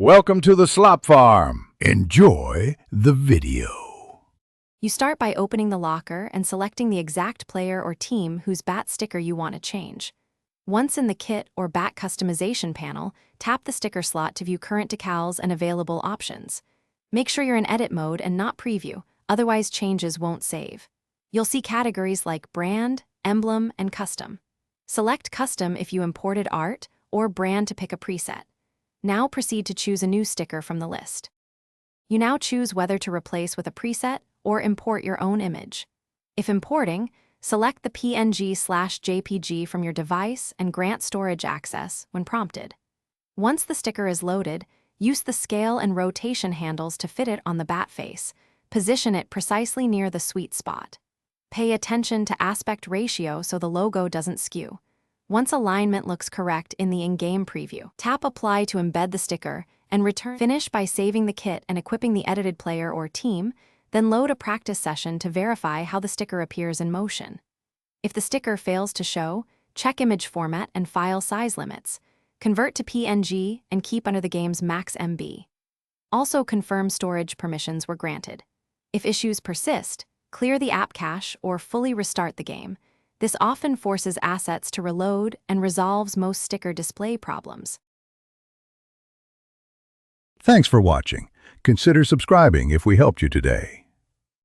Welcome to the Slop Farm. Enjoy the video. You start by opening the locker and selecting the exact player or team whose bat sticker you want to change. Once in the kit or bat customization panel, tap the sticker slot to view current decals and available options. Make sure you're in edit mode and not preview, otherwise changes won't save. You'll see categories like brand, emblem, and custom. Select custom if you imported art, or brand to pick a preset. Now proceed to choose a new sticker from the list. You now choose whether to replace with a preset or import your own image. If importing, select the PNG/JPG from your device and grant storage access when prompted. Once the sticker is loaded, use the scale and rotation handles to fit it on the bat face. Position it precisely near the sweet spot. Pay attention to aspect ratio so the logo doesn't skew. Once alignment looks correct in the in-game preview, tap Apply to embed the sticker and return. Finish by saving the kit and equipping the edited player or team, then load a practice session to verify how the sticker appears in motion. If the sticker fails to show, check image format and file size limits. Convert to PNG and keep under the game's max MB. Also confirm storage permissions were granted. If issues persist, clear the app cache or fully restart the game. This often forces assets to reload and resolves most sticker display problems. Thanks for watching. Consider subscribing if we helped you today.